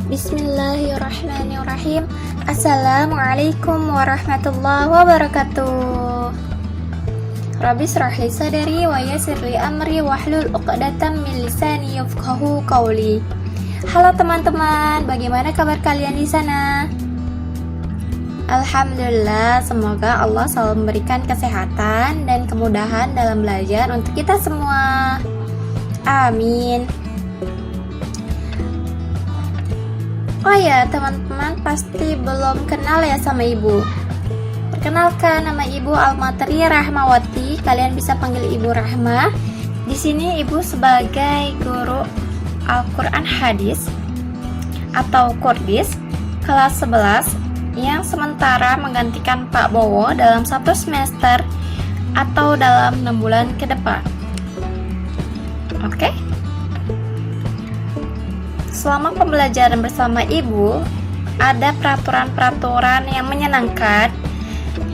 Bismillahirrahmanirrahim. Assalamualaikum warahmatullahi wabarakatuh. Rabbi shrah li sadri wa yassir li amri wahlul 'uqdatam min lisani yafqahu qawli. Halo teman-teman, bagaimana kabar kalian di sana? Alhamdulillah, semoga Allah selalu memberikan kesehatan dan kemudahan dalam belajar untuk kita semua. Amin. Oh ya, teman-teman pasti belum kenal ya sama ibu. Perkenalkan, nama ibu Almatri Rahmawati. Kalian bisa panggil ibu Rahma. Di sini ibu sebagai guru Al-Quran Hadis atau Qurdis kelas 11 yang sementara menggantikan Pak Bowo dalam 1 semester atau dalam 6 bulan ke depan. Oke? Selama pembelajaran bersama ibu, ada peraturan-peraturan yang menyenangkan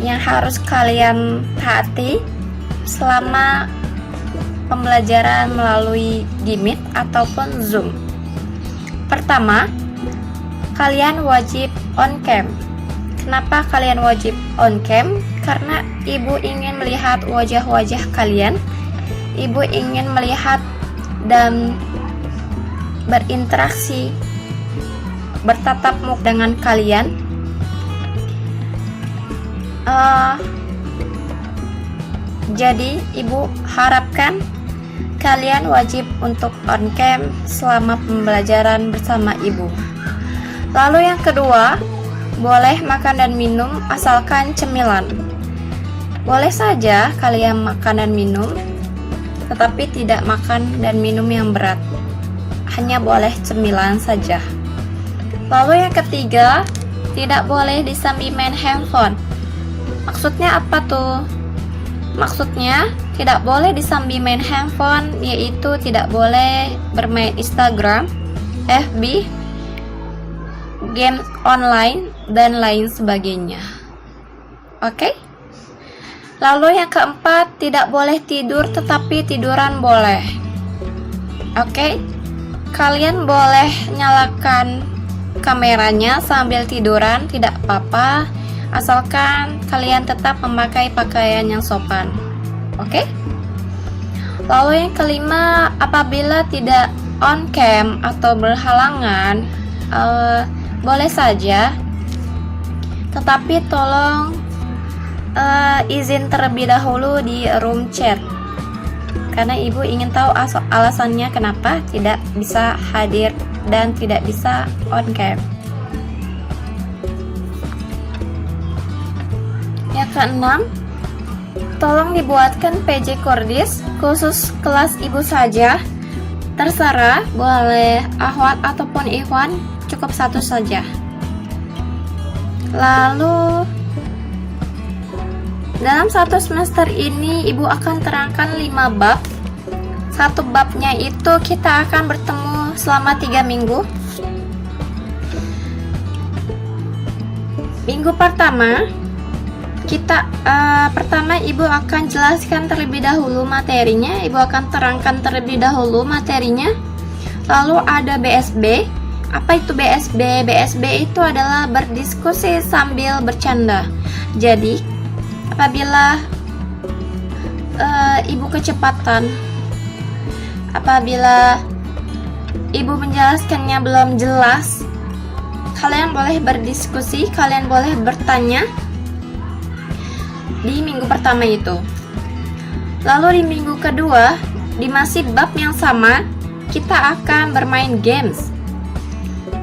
yang harus kalian taati selama pembelajaran melalui Meet ataupun Zoom. Pertama, kalian wajib on cam. Kenapa kalian wajib on cam? Karena ibu ingin melihat wajah-wajah kalian. Ibu ingin melihat dan berinteraksi, bertatap muka dengan kalian. Jadi ibu harapkan kalian wajib untuk on cam selama pembelajaran bersama ibu. Lalu yang kedua, boleh makan dan minum asalkan cemilan. Boleh saja kalian makan dan minum, tetapi tidak makan dan minum yang berat. Hanya boleh cemilan saja. Lalu yang ketiga, tidak boleh disambi main handphone. Maksudnya apa tuh? Maksudnya tidak boleh disambi main handphone, yaitu tidak boleh bermain Instagram, FB, game online, dan lain sebagainya. Oke? Lalu yang keempat, tidak boleh tidur tetapi tiduran boleh. Oke? Kalian boleh nyalakan kameranya sambil tiduran, tidak apa-apa, asalkan kalian tetap memakai pakaian yang sopan. Oke? Lalu yang kelima, apabila tidak on cam atau berhalangan, boleh saja, tetapi tolong izin terlebih dahulu di room chat, karena ibu ingin tahu alasannya kenapa tidak bisa hadir dan tidak bisa on cam. Yang keenam, tolong dibuatkan PJ Qurdis khusus kelas ibu saja. Terserah, boleh akhwat ataupun ikhwan, cukup 1 saja. Lalu dalam 1 semester ini ibu akan terangkan 5 bab. 1 babnya itu kita akan bertemu selama 3 minggu. Minggu pertama pertama ibu akan jelaskan terlebih dahulu materinya. Ibu akan terangkan terlebih dahulu materinya. Lalu ada BSB. Apa itu BSB? BSB itu adalah berdiskusi sambil bercanda. Jadi apabila ibu kecepatan, apabila ibu menjelaskannya belum jelas, kalian boleh berdiskusi, kalian boleh bertanya di minggu pertama itu. Lalu di minggu kedua, di masih bab yang sama, kita akan bermain games.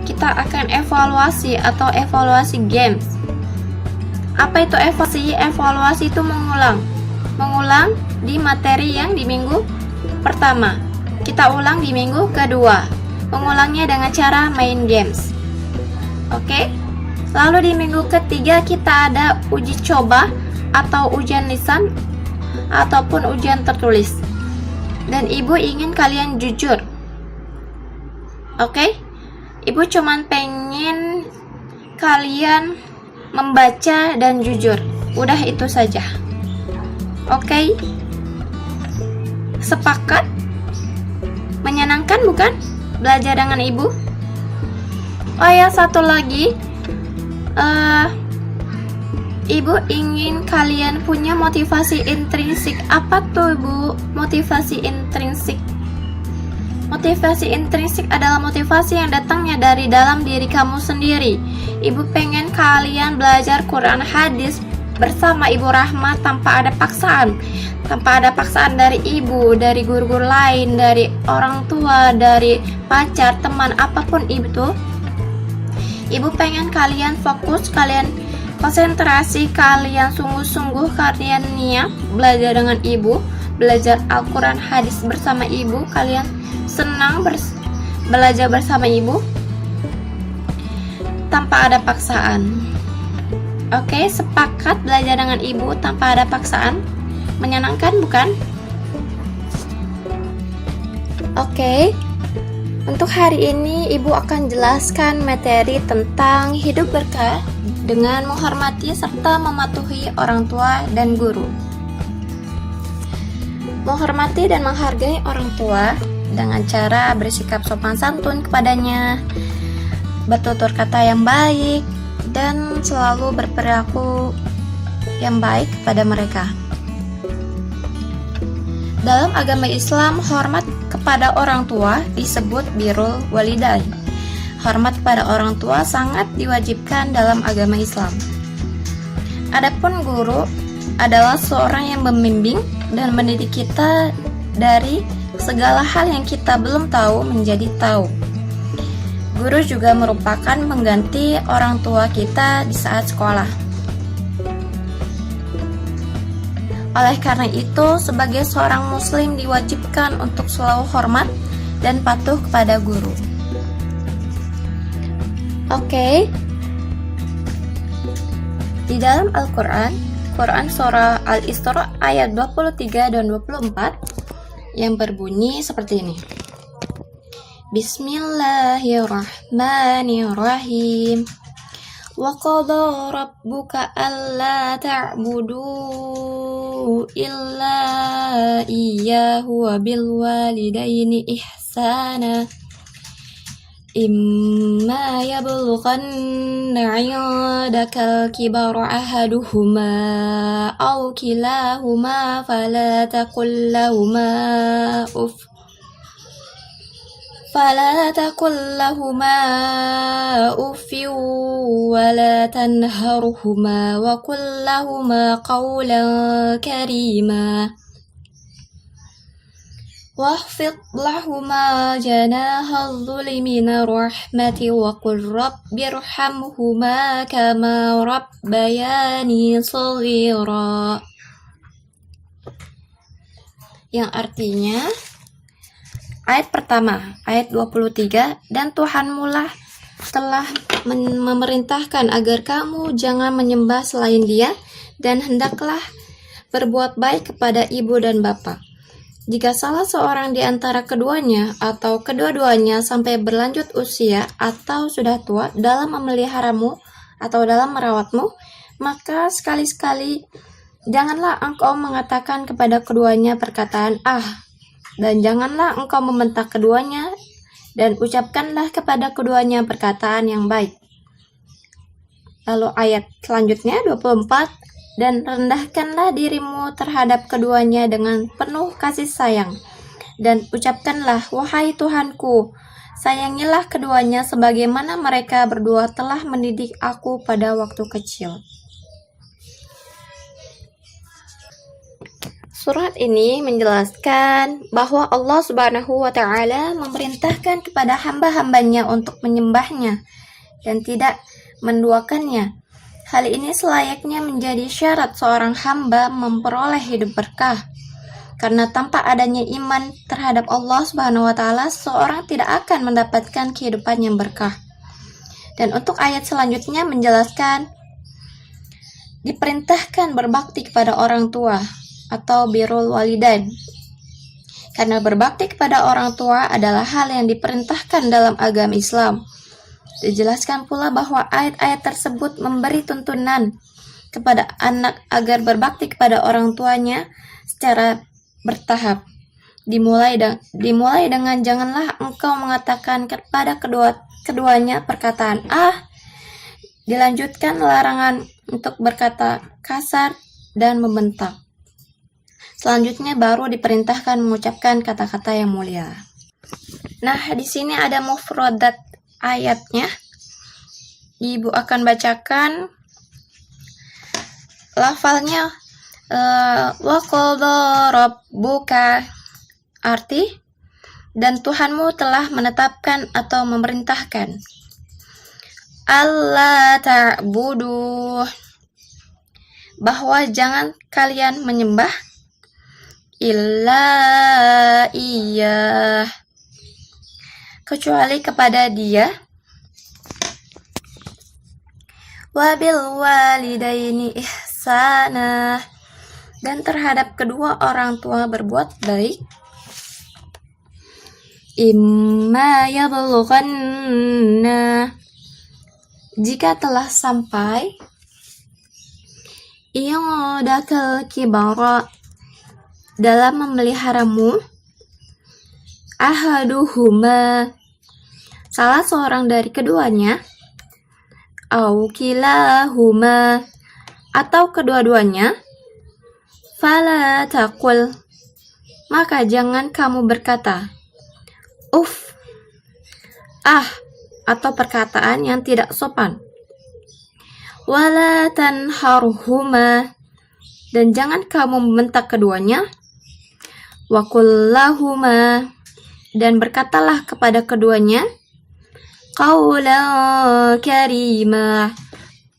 Kita akan evaluasi atau evaluasi games. Apa itu evaluasi? Evaluasi itu mengulang di materi yang di minggu pertama. Kita ulang di minggu kedua. Mengulangnya dengan cara main games. Oke? Lalu di minggu ketiga kita ada uji coba atau ujian lisan ataupun ujian tertulis. Dan ibu ingin kalian jujur. Oke? Ibu cuman pengen kalian membaca dan jujur. Udah itu saja. Oke? Sepakat? Menyenangkan bukan belajar dengan ibu? Oh ya, satu lagi, Ibu ingin kalian punya motivasi intrinsik. Apa tuh, Bu? Motivasi intrinsik. Motivasi intrinsik adalah motivasi yang datangnya dari dalam diri kamu sendiri. Ibu pengen kalian belajar Quran hadis bersama Ibu Rahma tanpa ada paksaan. Tanpa ada paksaan dari ibu, dari guru-guru lain, dari orang tua, dari pacar, teman, apapun itu. Ibu pengen kalian fokus, kalian konsentrasi, kalian sungguh-sungguh, kalian niat belajar dengan ibu, belajar Al-Quran hadis bersama ibu, kalian senang belajar bersama ibu tanpa ada paksaan. Oke, sepakat belajar dengan ibu tanpa ada paksaan? Menyenangkan bukan? Oke. Untuk hari ini Ibu akan jelaskan materi tentang hidup berkah dengan menghormati serta mematuhi orang tua dan guru. Menghormati dan menghargai orang tua dengan cara bersikap sopan santun kepadanya, bertutur kata yang baik, dan selalu berperilaku yang baik kepada mereka. Dalam agama Islam, hormat kepada orang tua disebut birrul walidain. Hormat kepada orang tua sangat diwajibkan dalam agama Islam. Adapun guru adalah seorang yang membimbing dan mendidik kita dari segala hal yang kita belum tahu menjadi tahu. Guru juga merupakan pengganti orang tua kita di saat sekolah. Oleh karena itu, sebagai seorang muslim diwajibkan untuk selalu hormat dan patuh kepada guru. Oke. Di dalam Al-Quran, Quran surah Al-Isra ayat 23 dan 24 yang berbunyi seperti ini. Bismillahirrahmanirrahim. Wa qadha rabbuka alla ta'budu illa iyyahu wa bil walidaini ihsana. Imma yablughanna 'indaka al-kibara ahaduhuma aw kilahuma fala taqul lahumā أف ولا تنهرهما وقل لهما قولا كريما واخفض لهما جناح الذل من الرحمة وقل رب ارحمهما كما ربياني صغيرا, yang artinya ayat pertama, ayat 23, dan Tuhanmu lah telah memerintahkan agar kamu jangan menyembah selain Dia dan hendaklah berbuat baik kepada ibu dan bapa. Jika salah seorang di antara keduanya atau kedua-duanya sampai berlanjut usia atau sudah tua dalam memeliharamu atau dalam merawatmu, maka sekali-sekali janganlah engkau mengatakan kepada keduanya perkataan dan janganlah engkau membentak keduanya, dan ucapkanlah kepada keduanya perkataan yang baik. Lalu ayat selanjutnya 24, dan rendahkanlah dirimu terhadap keduanya dengan penuh kasih sayang, dan ucapkanlah, wahai Tuhanku, sayangilah keduanya sebagaimana mereka berdua telah mendidik aku pada waktu kecil. Surat ini menjelaskan bahwa Allah Subhanahu wa Ta'ala memerintahkan kepada hamba-hambanya untuk menyembahnya dan tidak menduakannya. Hal ini selayaknya menjadi syarat seorang hamba memperoleh hidup berkah. Karena tanpa adanya iman terhadap Allah Subhanahu wa Ta'ala, seorang tidak akan mendapatkan kehidupan yang berkah. Dan untuk ayat selanjutnya menjelaskan diperintahkan berbakti kepada orang tua atau birrul walidain. Karena berbakti kepada orang tua adalah hal yang diperintahkan dalam agama Islam. Dijelaskan pula bahwa ayat-ayat tersebut memberi tuntunan kepada anak agar berbakti kepada orang tuanya secara dimulai dengan janganlah engkau mengatakan kepada kedua keduanya perkataan dilanjutkan larangan untuk berkata kasar dan membentak. Selanjutnya baru diperintahkan mengucapkan kata-kata yang mulia. Nah, di sini ada mufradat ayatnya. Ibu akan bacakan lafalnya. Wa qadha rabbuka, arti dan Tuhanmu telah menetapkan atau memerintahkan. Alla ta'budu, bahwa jangan kalian menyembah illa iya, kecuali kepada Dia. Wabil walidaini ihsana, dan terhadap kedua orang tua berbuat baik. Imma yablughanna, jika telah sampai, indakal kibara, dalam memeliharamu, ahaduhuma, salah seorang dari keduanya, au kilahuma, atau kedua-duanya, fala taqul, maka jangan kamu berkata uf, atau perkataan yang tidak sopan. Wala tanharhuma, dan jangan kamu membentak keduanya. Wa qul lahuma, dan berkatalah kepada keduanya qaulan karima,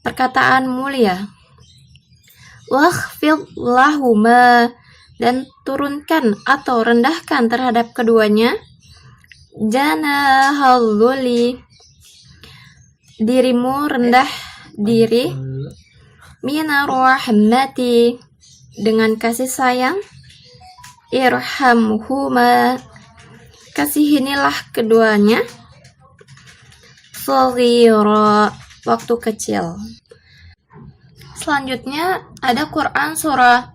perkataan mulia. Wakhfid lahuma, dan turunkan atau rendahkan terhadap keduanya janahal dhulli, dirimu rendah diri, minar rahmati, dengan kasih sayang, irhamhuma, kasihinilah keduanya, shaghira, waktu kecil. Selanjutnya ada Quran surah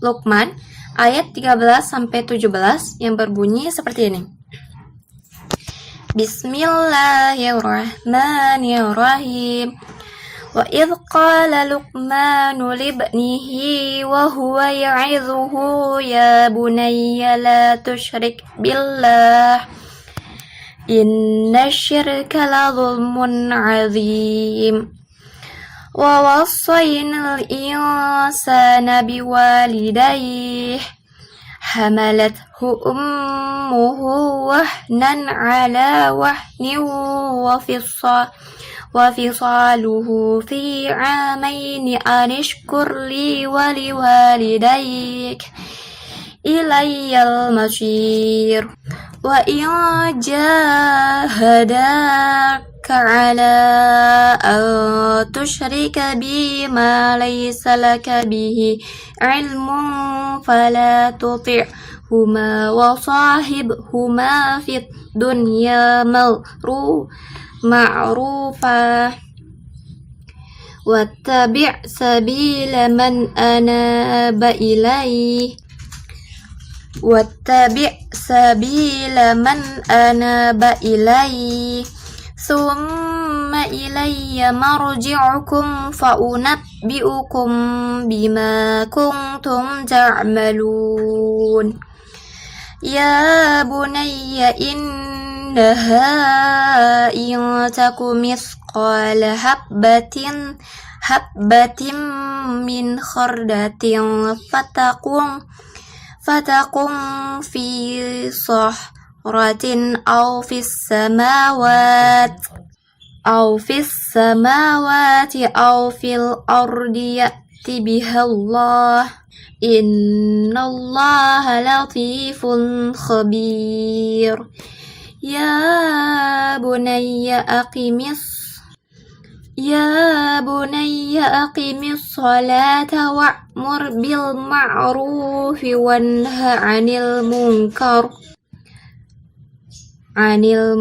Luqman ayat 13-17 yang berbunyi seperti ini. Bismillahirrahmanirrahim. Wa idh qala Luqmanu libnihi wa huwa ya'idhuhu ya bunayya la tusyrik billah inna syirka la dhulmun 'adzim. Wa wassayna al-insana biwalidayhi hamalathu ummuhu wahnan ala wahnin wa fisaluhu fi 'amaini anishkur li wa liwalidayk ilayyal masir. Wa in jahadaka ala an tushrika bima laysa laka bihi ilmun fala tuti'huma wa sahibhuma fid dunya ma'rufa wattabi' sabila man anaba ilayhi summa ilayya marji'ukum fa'unabbi'ukum bima kuntum ta'malun. Ya bunayya innaha in taku mithqala habbatin min khardatin fatakun fi sahratin aw fis samawati aw fil ardi ya'ti bihallah innallaha latifun khabir. Ya bunayya aqimis salata wa'mur bil ma'rufi wanha 'anil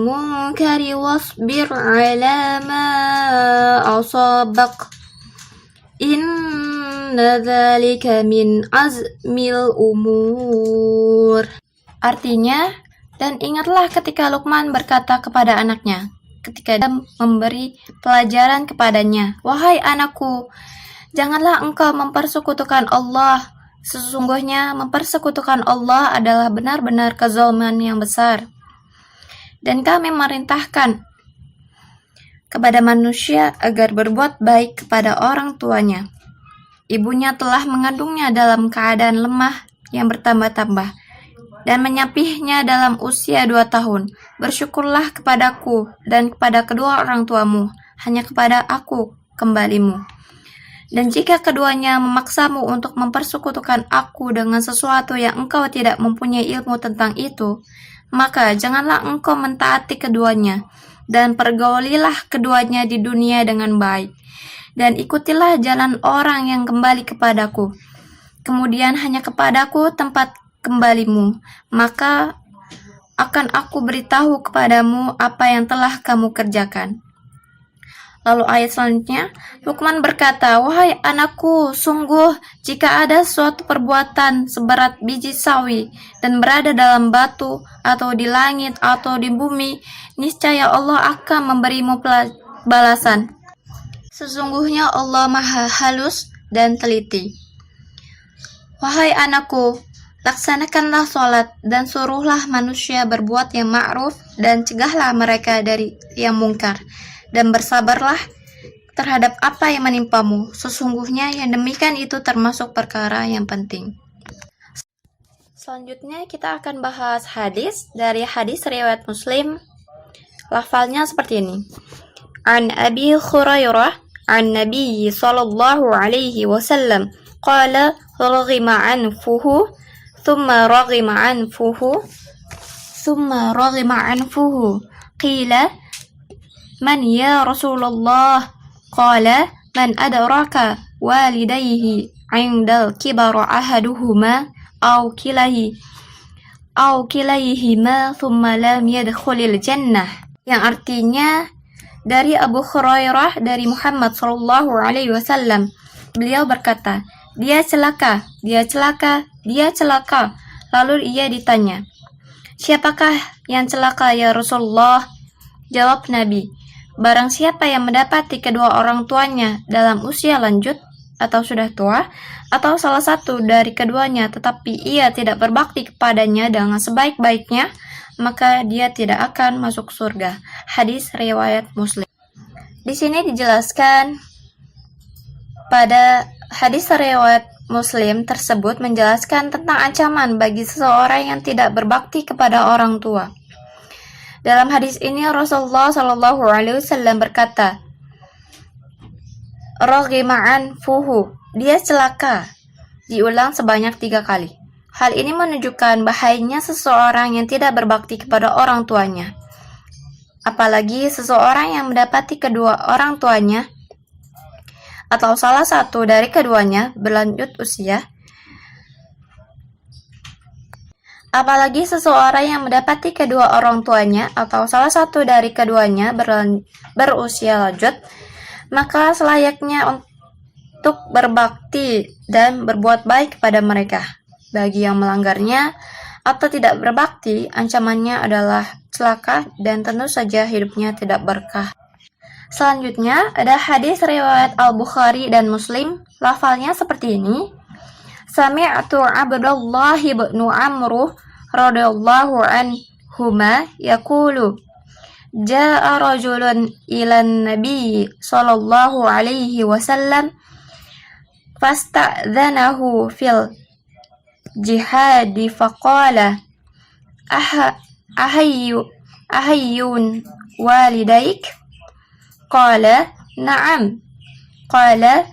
munkari wasbir 'ala ma asabak inna dzalika min azmil umur. Artinya, dan ingatlah ketika Luqman berkata kepada anaknya, ketika dia memberi pelajaran kepadanya, "Wahai anakku, janganlah engkau mempersekutukan Allah. Sesungguhnya mempersekutukan Allah adalah benar-benar kezaliman yang besar. Dan kami merintahkan kepada manusia agar berbuat baik kepada orang tuanya. Ibunya telah mengandungnya dalam keadaan lemah yang bertambah-tambah dan menyapihnya dalam usia 2 tahun. Bersyukurlah kepadaku dan kepada kedua orang tuamu, hanya kepada aku kembalimu. Dan jika keduanya memaksamu untuk mempersekutukan aku dengan sesuatu yang engkau tidak mempunyai ilmu tentang itu, maka janganlah engkau mentaati keduanya, dan pergaulilah keduanya di dunia dengan baik, dan ikutilah jalan orang yang kembali kepadaku. Kemudian hanya kepadaku tempat kembalimu, maka akan aku beritahu kepadamu apa yang telah kamu kerjakan." Lalu ayat selanjutnya, Luqman berkata, "Wahai anakku, sungguh jika ada suatu perbuatan seberat biji sawi dan berada dalam batu atau di langit atau di bumi, niscaya Allah akan memberimu balasan. Sesungguhnya Allah Maha halus dan teliti." Wahai anakku, laksanakanlah sholat dan suruhlah manusia berbuat yang ma'ruf dan cegahlah mereka dari yang mungkar. Dan bersabarlah terhadap apa yang menimpamu. Sesungguhnya yang demikian itu termasuk perkara yang penting. Selanjutnya kita akan bahas hadis dari hadis riwayat Muslim. Lafalnya seperti ini. An Abi Hurairah an Nabi sallallahu alaihi wasallam qala raghima anfuhu thumma raghima anfuhu qila man ya Rasulullah, qala man adraka walidayhi 'indal kibara ahaduhuma aw kilayhima thumma lam yadkhulil jannah, yang artinya dari Abu Hurairah dari Muhammad sallallahu alaihi wasallam, beliau berkata, dia celaka. Lalu ia ditanya, "Siapakah yang celaka ya Rasulullah?" Jawab Nabi, "Barang siapa yang mendapati kedua orang tuanya dalam usia lanjut atau sudah tua, atau salah satu dari keduanya tetapi ia tidak berbakti kepadanya dengan sebaik-baiknya, maka dia tidak akan masuk surga." Hadis riwayat Muslim. Di sini dijelaskan pada hadis riwayat Muslim tersebut menjelaskan tentang ancaman bagi seseorang yang tidak berbakti kepada orang tua. Dalam hadis ini Rasulullah Shallallahu Alaihi Wasallam berkata, "Roghima'an fuhu", dia celaka, diulang sebanyak 3 kali. Hal ini menunjukkan bahayanya seseorang yang tidak berbakti kepada orang tuanya. Apalagi seseorang yang mendapati kedua orang tuanya atau salah satu dari keduanya berlanjut usia. Apalagi seseorang yang mendapati kedua orang tuanya atau salah satu dari keduanya berusia lanjut, maka selayaknya untuk berbakti dan berbuat baik kepada mereka. Bagi yang melanggarnya atau tidak berbakti, ancamannya adalah celaka dan tentu saja hidupnya tidak berkah. Selanjutnya ada hadis riwayat Al-Bukhari dan Muslim. Lafalnya seperti ini. Sami'tu Abdullah bin Amr radhiyallahu anhuma yaqulu, jaa rajulun ilan nabi sallallahu alaihi wasallam fasta'dzanahu fil jihad faqala ahayyun walidaik? Qala na'am. Qala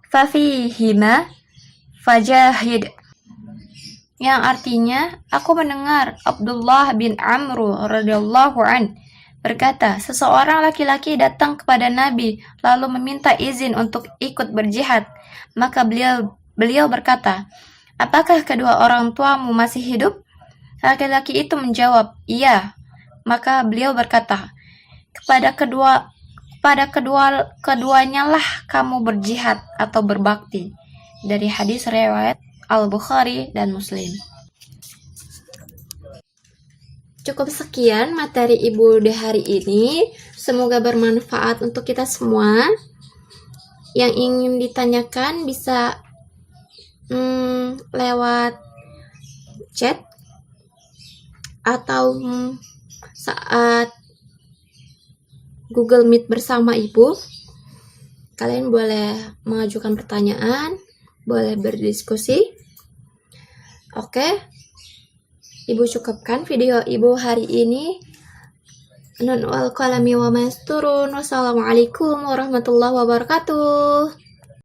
fafihima fajahid, yang artinya, aku mendengar Abdullah bin Amr radhiyallahu an berkata, seseorang laki-laki datang kepada Nabi lalu meminta izin untuk ikut berjihad. Maka beliau berkata, "Apakah kedua orang tuamu masih hidup?" Laki-laki itu menjawab, "Iya." Maka beliau berkata, keduanya lah kamu berjihad atau berbakti. Dari hadis riwayat Al-Bukhari dan Muslim. Cukup sekian materi Ibu di hari ini. Semoga bermanfaat untuk kita semua. Yang ingin ditanyakan bisa lewat chat atau saat Google Meet bersama Ibu. Kalian boleh mengajukan pertanyaan, boleh berdiskusi. Oke. Ibu cukupkan video Ibu hari ini. Nun wal qalami wa masturun. Wassalamualaikum warahmatullahi wabarakatuh.